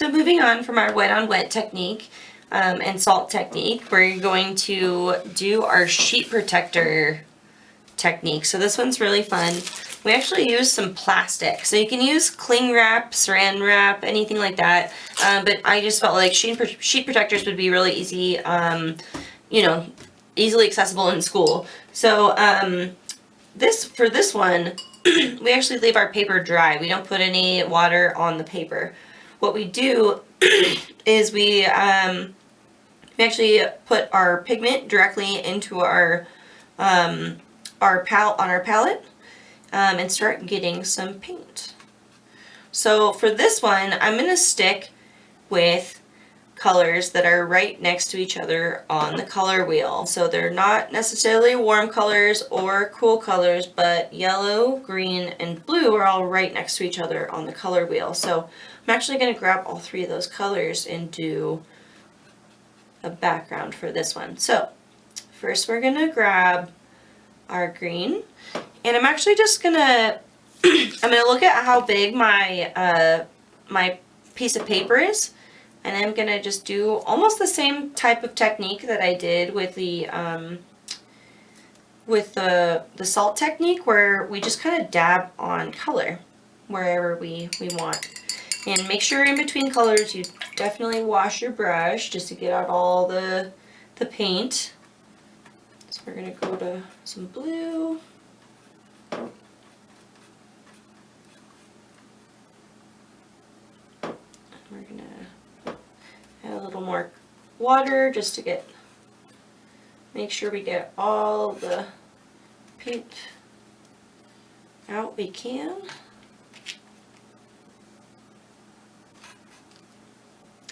So moving on from our wet on wet technique and salt technique, we're going to do our sheet protector technique. So this one's really fun. We actually use some plastic. So you can use cling wrap, saran wrap, anything like that. But I just felt like sheet protectors would be really easy, you know, easily accessible in school. So for this one, we actually leave our paper dry. We don't put any water on the paper. What we do is we actually put our pigment directly into our palette and start getting some paint. So for this one, I'm going to stick with colors that are right next to each other on the color wheel. So they're not necessarily warm colors or cool colors, but yellow, green, and blue are all right next to each other on the color wheel. So I'm actually going to grab all three of those colors and do a background for this one. So first we're going to grab our green, and I'm actually just going to I'm going to look at how big my my piece of paper is, and I'm going to just do almost the same type of technique that I did with the salt technique, where we just kind of dab on color wherever we want. And make sure in between colors you definitely wash your brush just to get out all the paint. So we're going to go to some blue. We're going to add a little more water just to make sure we get all the paint out we can.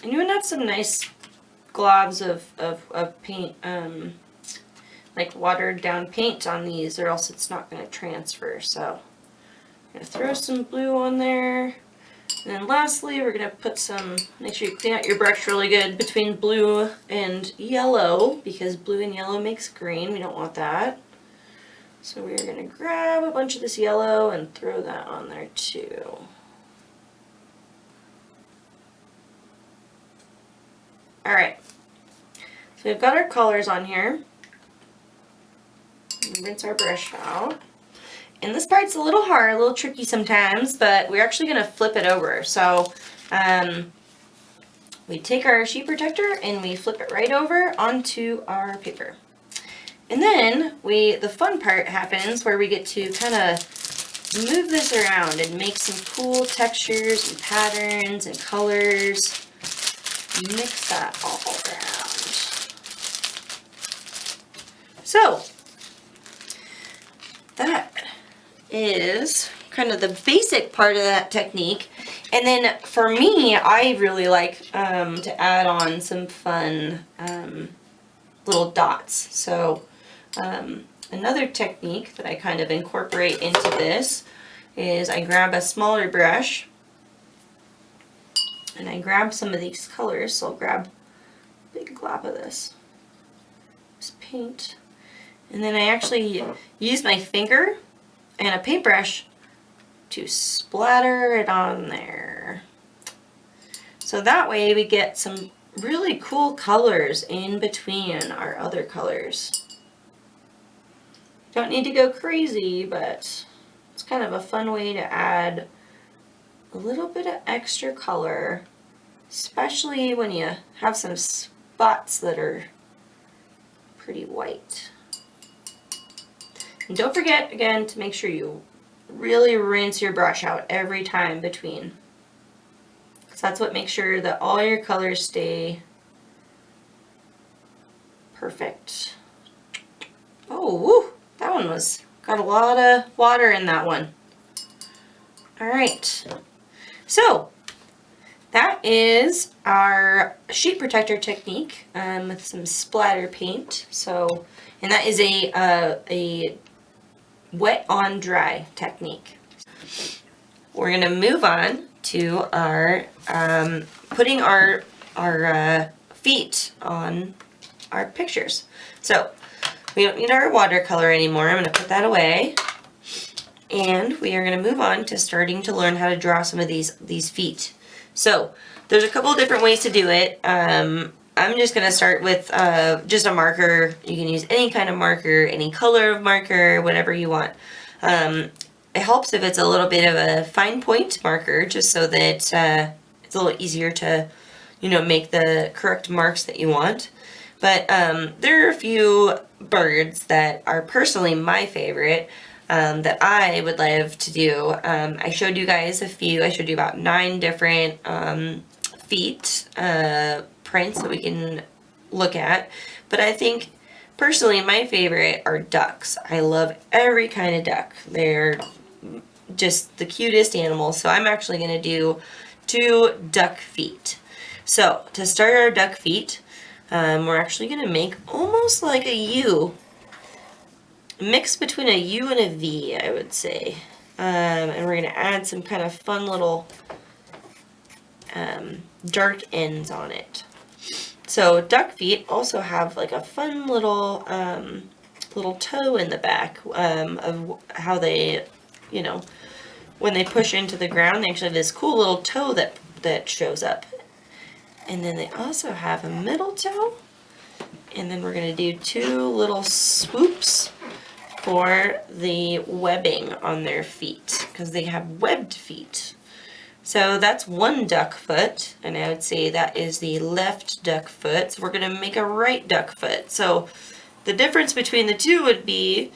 And you want to have some nice globs of paint, like watered down paint on these, or else it's not going to transfer. So I'm going to throw some blue on there. And then lastly, we're going to put make sure you clean out your brush really good between blue and yellow, because blue and yellow makes green. We don't want that. So we're going to grab a bunch of this yellow and throw that on there too. Alright, so we've got our colors on here. Rinse our brush out. And this part's a little hard, a little tricky sometimes, but we're actually going to flip it over. So we take our sheet protector and we flip it right over onto our paper. And then the fun part happens where we get to kind of move this around and make some cool textures and patterns and colors. Mix that all around. So that is kind of the basic part of that technique. And then for me, I really like to add on some fun little dots. So another technique that I kind of incorporate into this is I grab a smaller brush and I grab some of these colors. So I'll grab a big glob of this paint, and then I actually use my finger and a paintbrush to splatter it on there. So that way we get some really cool colors in between our other colors. Don't need to go crazy, but it's kind of a fun way to add a little bit of extra color, especially when you have some spots that are pretty white. And don't forget, again, to make sure you really rinse your brush out every time between, because that's what makes sure that all your colors stay perfect. Oh, woo, that one got a lot of water in that one. All right. So that is our sheet protector technique with some splatter paint. So, and that is a wet on dry technique. We're going to move on to our putting our feet on our pictures. So we don't need our watercolor anymore. I'm going to put that away. And we are going to move on to starting to learn how to draw some of these feet. So there's a couple different ways to do it. I'm just going to start with just a marker. You can use any kind of marker, any color of marker, whatever you want. It helps if it's a little bit of a fine point marker, just so that it's a little easier to, make the correct marks that you want. But there are a few birds that are personally my favorite that I would love to do. I showed you guys a few. I showed you about 9 different feet prints that we can look at. But I think personally my favorite are ducks. I love every kind of duck. They're just the cutest animals. So I'm actually going to do 2 duck feet. So to start our duck feet, we're actually going to make almost like a U. A mix between a U and a V, I would say. And we're going to add some kind of fun little dark ends on it. So duck feet also have like a fun little little toe in the back of how they, when they push into the ground, they actually have this cool little toe that shows up. And then they also have a middle toe. And then we're going to do 2 little swoops for the webbing on their feet, because they have webbed feet. So that's 1 duck foot, and I would say that is the left duck foot. So we're going to make a right duck foot. So the difference between the 2 would be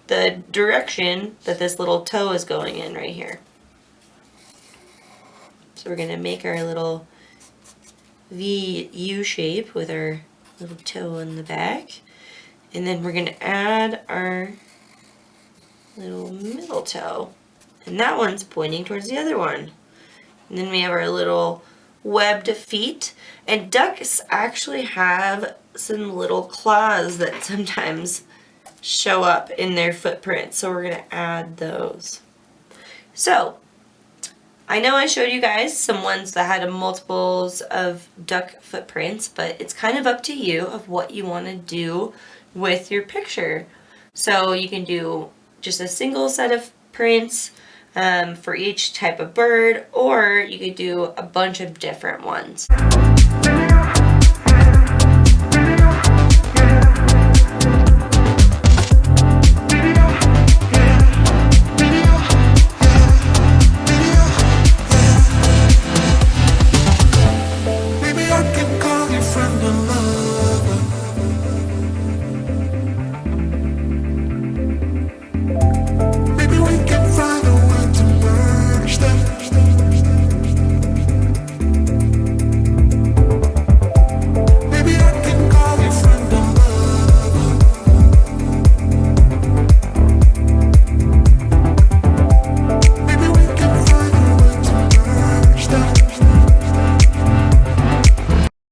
the direction that this little toe is going in right here. So we're going to make our little U shape with our little toe in the back. And then we're going to add our little middle toe. And that one's pointing towards the other one. And then we have our little webbed feet. And ducks actually have some little claws that sometimes show up in their footprints. So we're going to add those. So I know I showed you guys some ones that had multiples of duck footprints, but it's kind of up to you of what you want to do with your picture. So you can do just a single set of prints for each type of bird, or you could do a bunch of different ones.